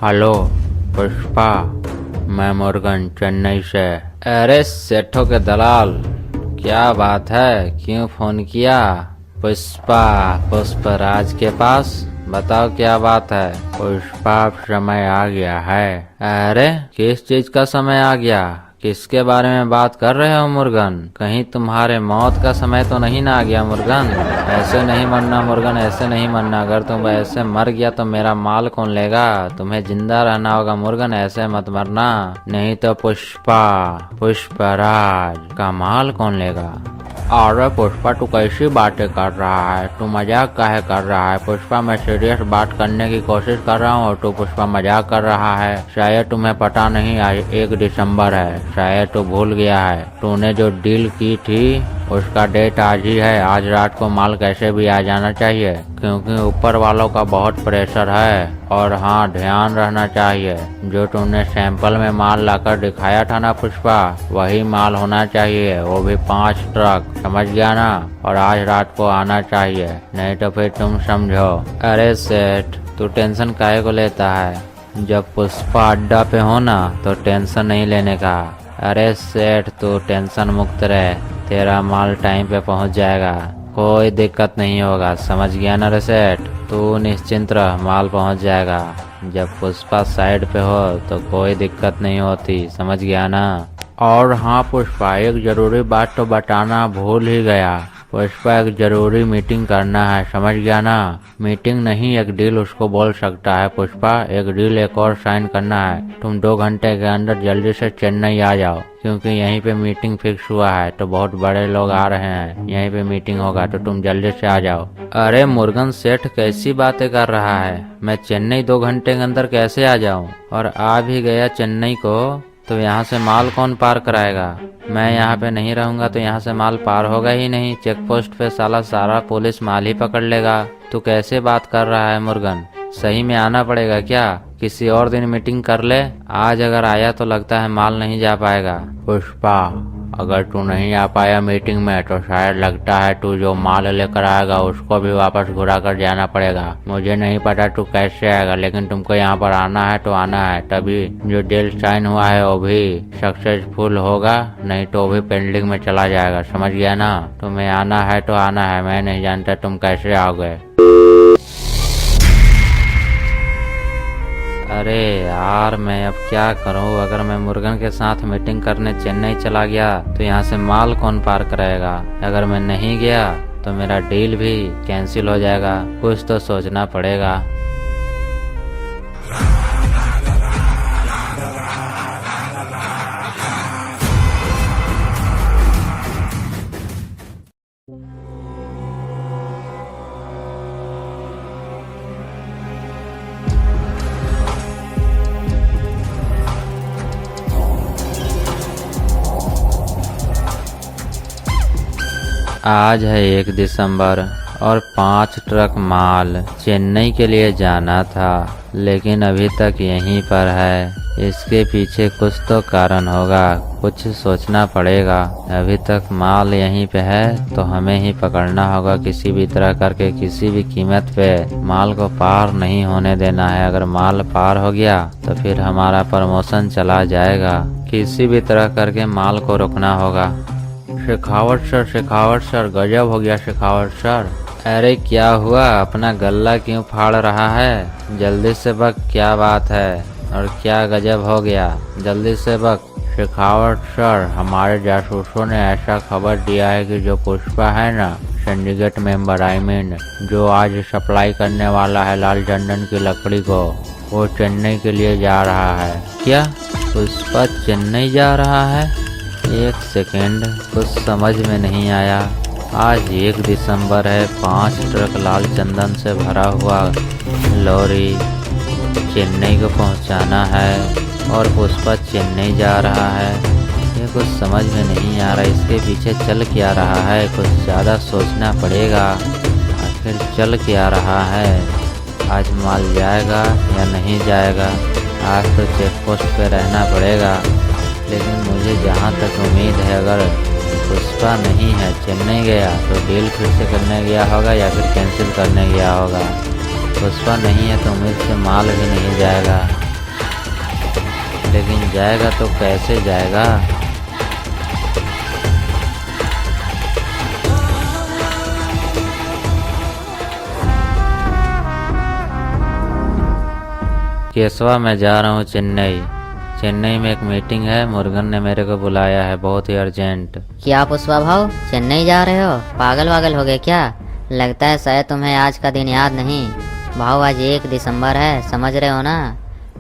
Hello Pushpa, मैं मुर्गन चेन्नई से। अरे सेठों के दलाल, क्या बात है, क्यों फोन किया? पुष्पा पुष्पराज के पास, बताओ क्या बात है। पुष्पा समय आ गया है। अरे किस चीज का समय आ गया? किसके बारे में बात कर रहे हो मुर्गन? कहीं तुम्हारे मौत का समय तो नहीं ना आ गया मुर्गन? ऐसे नहीं मरना मुर्गन, ऐसे नहीं मरना। अगर तुम ऐसे मर गया तो मेरा माल कौन लेगा? तुम्हें जिंदा रहना होगा मुर्गन, ऐसे मत मरना, नहीं तो पुष्पा पुष्पराज का माल कौन लेगा? अरे पुष्पा, तू कैसी बातें कर रहा है? तू मजाक काहे कर रहा है? पुष्पा, मैं सीरियस बात करने की कोशिश कर रहा हूँ और तू पुष्पा मजाक कर रहा है। शायद तुम्हें पता नहीं, आज 1 दिसंबर है। शायद तू भूल गया है, तूने जो डील की थी उसका डेट आज ही है। आज रात को माल कैसे भी आ जाना चाहिए, क्योंकि ऊपर वालों का बहुत प्रेशर है। और हाँ, ध्यान रहना चाहिए, जो तुमने सैंपल में माल लाकर दिखाया था ना पुष्पा, वही माल होना चाहिए, वो भी 5 ट्रक, समझ गया ना? और आज रात को आना चाहिए, नहीं तो फिर तुम समझो। अरे सेठ, तू टेंशन काहे को लेता है? जब पुष्पा अड्डा पे हो ना तो टेंशन नहीं लेने का। अरे सेठ, तू टेंशन मुक्त रहे, तेरा माल टाइम पे पहुंच जाएगा, कोई दिक्कत नहीं होगा, समझ गया ना रे सेठ? तू निश्चिंत रह, माल पहुंच जाएगा। जब पुष्पा साइड पे हो तो कोई दिक्कत नहीं होती, समझ गया ना? और हाँ पुष्पा, एक जरूरी बात तो बताना भूल ही गया। पुष्पा, एक जरूरी मीटिंग करना है, समझ गया ना? मीटिंग नहीं, एक डील उसको बोल सकता है पुष्पा। एक डील एक और साइन करना है। तुम 2 घंटे के अंदर जल्दी से चेन्नई आ जाओ, क्योंकि यहीं पे मीटिंग फिक्स हुआ है, तो बहुत बड़े लोग आ रहे हैं, यहीं पे मीटिंग होगा, तो तुम जल्दी से आ जाओ। अरे मुर्गन सेठ, कैसी बातें कर रहा है? मैं चेन्नई 2 घंटे के अंदर कैसे आ जाऊँ? और आ भी गया चेन्नई को तो यहाँ से माल कौन पार कराएगा? मैं यहाँ पे नहीं रहूंगा तो यहाँ से माल पार होगा ही नहीं। चेक पोस्ट पे सारा पुलिस माल ही पकड़ लेगा। तू कैसे बात कर रहा है मुर्गन? सही में आना पड़ेगा क्या? किसी और दिन मीटिंग कर ले। आज अगर आया तो लगता है माल नहीं जा पाएगा। पुष्पा, अगर तू नहीं आ पाया मीटिंग में तो शायद लगता है तू जो माल लेकर आएगा उसको भी वापस घुरा कर जाना पड़ेगा। मुझे नहीं पता तू कैसे आएगा, लेकिन तुमको यहाँ पर आना है तो आना है, तभी जो डील साइन हुआ है वो भी सक्सेसफुल होगा, नहीं तो वो भी पेंडिंग में चला जाएगा, समझ गया ना? तुम्हें आना है तो आना है, मैं नहीं जानता तुम कैसे आओगे। अरे यार, मैं अब क्या करूं? अगर मैं मुर्गन के साथ मीटिंग करने चेन्नई चला गया तो यहाँ से माल कौन पार कराएगा? अगर मैं नहीं गया तो मेरा डील भी कैंसिल हो जाएगा। कुछ तो सोचना पड़ेगा। आज है 1 दिसंबर और 5 ट्रक माल चेन्नई के लिए जाना था, लेकिन अभी तक यहीं पर है। इसके पीछे कुछ तो कारण होगा, कुछ सोचना पड़ेगा। अभी तक माल यहीं पे है तो हमें ही पकड़ना होगा किसी भी तरह करके, किसी भी कीमत पे माल को पार नहीं होने देना है। अगर माल पार हो गया तो फिर हमारा प्रमोशन चला जाएगा। किसी भी तरह करके माल को रोकना होगा। शेखावत सर, गजब हो गया शेखावत सर। अरे क्या हुआ? अपना गल्ला क्यों फाड़ रहा है? जल्दी से बक, क्या बात है और क्या गजब हो गया? जल्दी से बक। शेखावत सर, हमारे जासूसों ने ऐसा खबर दिया है कि जो पुष्पा है ना, सिंडिकेट मेंबर, जो आज सप्लाई करने वाला है लाल चंदन की लकड़ी को, वो चेन्नई के लिए जा रहा है। क्या पुष्पा चेन्नई जा रहा है? 1 सेकेंड, कुछ समझ में नहीं आया। आज 1 दिसंबर है, 5 ट्रक लाल चंदन से भरा हुआ लॉरी चेन्नई को पहुंचाना है और पुष्पा चेन्नई जा रहा है। ये कुछ समझ में नहीं आ रहा, इसके पीछे चल क्या रहा है? कुछ ज़्यादा सोचना पड़ेगा। आखिर चल क्या रहा है? आज माल जाएगा या नहीं जाएगा? आज तो चेक पोस्ट पे रहना पड़ेगा, लेकिन मुझे जहाँ तक उम्मीद है, अगर पुष्पा नहीं है, चेन्नई गया, तो डील फिर से करने गया होगा या फिर कैंसिल करने गया होगा। पुष्पा नहीं है तो उम्मीद से माल भी नहीं जाएगा। लेकिन जाएगा तो कैसे जाएगा? केशवा, मैं जा रहा हूँ चेन्नई। चेन्नई में एक मीटिंग है, मुर्गन ने मेरे को बुलाया है, बहुत ही अर्जेंट। क्या पुष्पा भाव, चेन्नई जा रहे हो? पागल वागल हो गए क्या? लगता है शायद तुम्हें आज का दिन याद नहीं। भाव आज 1 दिसंबर है, समझ रहे हो ना?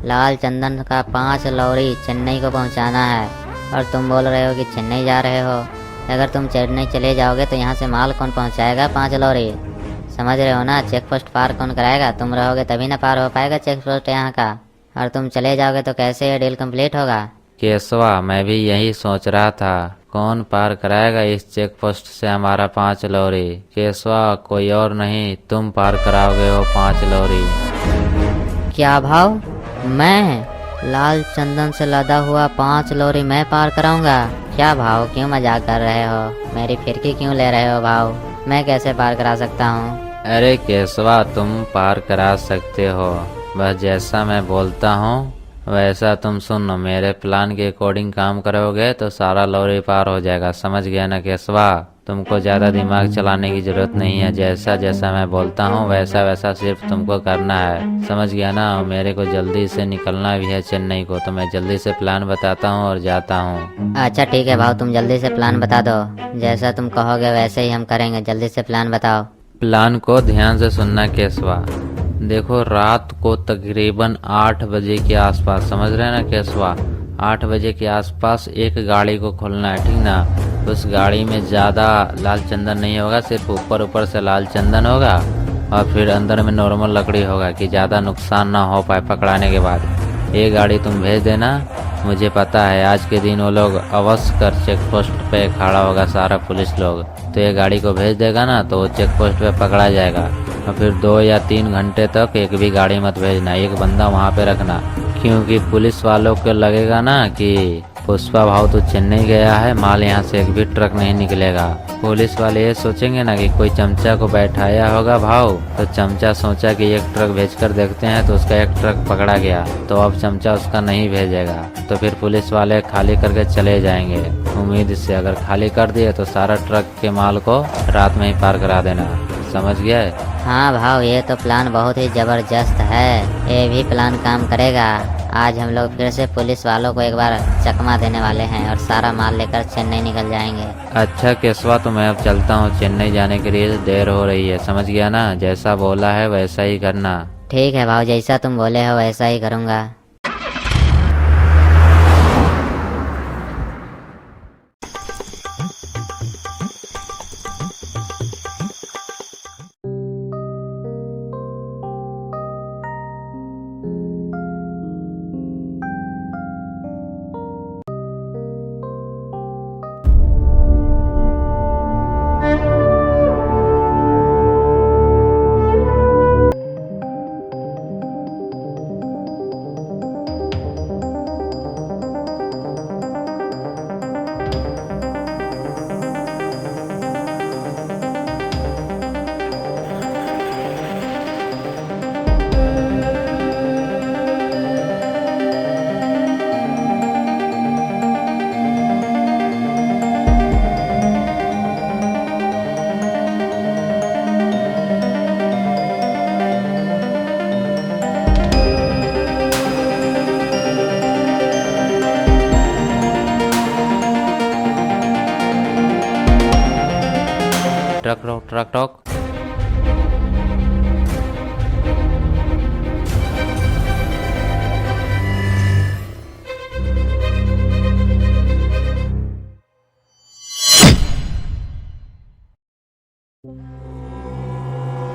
लाल चंदन का 5 लॉरी चेन्नई को पहुंचाना है और तुम बोल रहे हो कि चेन्नई जा रहे हो। अगर तुम चेन्नई चले जाओगे तो यहाँ से माल कौन पहुँचाएगा 5 लॉरी? समझ रहे हो ना? चेक पोस्ट पार कौन कराएगा? तुम रहोगे तभी ना पार हो पाएगा चेक पोस्ट यहाँ का, और तुम चले जाओगे तो कैसे ये डील कंप्लीट होगा? केशवा, मैं भी यही सोच रहा था, कौन पार कराएगा इस चेक पोस्ट से हमारा 5 लॉरी? केशवा, कोई और नहीं, तुम पार कराओगे वो 5 लॉरी। क्या भाव? मैं? लाल चंदन से लदा हुआ 5 लॉरी मैं पार कराऊंगा? क्या भाव, क्यों मजाक कर रहे हो? मेरी फिरकी क्यों ले रहे हो भाव? मैं कैसे पार करा सकता हूँ? अरे केशवा, तुम पार करा सकते हो, बस जैसा मैं बोलता हूँ वैसा तुम सुनो। मेरे प्लान के अकॉर्डिंग काम करोगे तो सारा लॉरी पार हो जाएगा, समझ गया ना केशवा? तुमको ज़्यादा दिमाग चलाने की जरूरत नहीं है, जैसा जैसा मैं बोलता हूँ वैसा वैसा सिर्फ तुमको करना है, समझ गया ना? मेरे को जल्दी से निकलना भी है चेन्नई को, तो मैं जल्दी से प्लान बताता हूँ और जाता हूँ। अच्छा ठीक है भाव, तुम जल्दी से प्लान बता दो। जैसा तुम कहोगे वैसे ही हम करेंगे, जल्दी से प्लान बताओ। प्लान को ध्यान से सुनना केशवा। देखो, रात को तकरीबन 8 बजे के आसपास, समझ रहे हैं ना केशवा? 8 बजे के आसपास एक गाड़ी को खोलना है, ठीक ना? उस गाड़ी में ज़्यादा लाल चंदन नहीं होगा, सिर्फ ऊपर ऊपर से लाल चंदन होगा और फिर अंदर में नॉर्मल लकड़ी होगा कि ज़्यादा नुकसान ना हो पाए पकड़ाने के बाद। ये गाड़ी तुम भेज देना, मुझे पता है आज के दिन वो लोग अवश्य कर चेक पोस्ट पे खड़ा होगा सारा पुलिस लोग, तो ये गाड़ी को भेज देगा ना तो वो चेक पोस्ट पे पकड़ा जाएगा। और फिर 2 या 3 घंटे तक एक भी गाड़ी मत भेजना, एक बंदा वहाँ पे रखना, क्योंकि पुलिस वालों को लगेगा ना कि पुष्पा भाव तो चेन्नई गया है, माल यहाँ से एक भी ट्रक नहीं निकलेगा। पुलिस वाले ये सोचेंगे ना कि कोई चमचा को बैठाया होगा भाव, तो चमचा सोचा कि एक ट्रक भेजकर देखते हैं, तो उसका एक ट्रक पकड़ा गया, तो अब चमचा उसका नहीं भेजेगा, तो फिर पुलिस वाले खाली करके चले जाएंगे। उम्मीद से अगर खाली कर दिए तो सारा ट्रक के माल को रात में ही पार करा देना, समझ गए? हाँ भाव, ये तो प्लान बहुत ही जबरदस्त है, ये भी प्लान काम करेगा। आज हम लोग फिर से पुलिस वालों को एक बार चकमा देने वाले हैं और सारा माल लेकर चेन्नई निकल जाएंगे। अच्छा केशवा, तो मैं अब चलता हूँ, चेन्नई जाने के लिए देर हो रही है, समझ गया ना? जैसा बोला है वैसा ही करना। ठीक है भाव, जैसा तुम बोले हो वैसा ही करूँगा। ट्रक रोक, ट्रक रोक।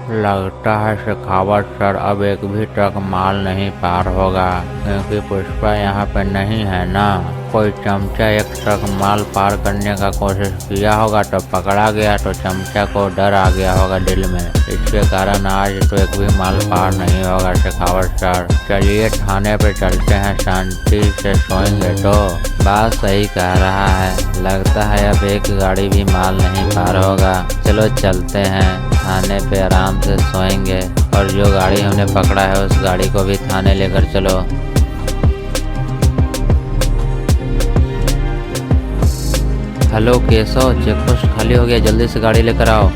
लगता है शेखावत सर अब एक भी ट्रक माल नहीं पार होगा, क्योंकि पुष्पा यहाँ पे नहीं है ना। कोई चमचा एक ट्रक माल पार करने का कोशिश किया होगा तो पकड़ा गया, तो चमचा को डर आ गया होगा दिल में, इसके कारण आज तो एक भी माल पार नहीं होगा शेखावत सर। चलिए थाने पे चलते हैं, शांति से सोएंगे तो। बात सही कह रहा है, लगता है अब एक गाड़ी भी माल नहीं पार होगा। चलो चलते हैं थाने पे, आराम से सोएंगे, और जो गाड़ी हमने पकड़ा है उस गाड़ी को भी थाने लेकर चलो। हेलो केशव, चेक पोस्ट खाली हो गया, जल्दी से गाड़ी लेकर आओ।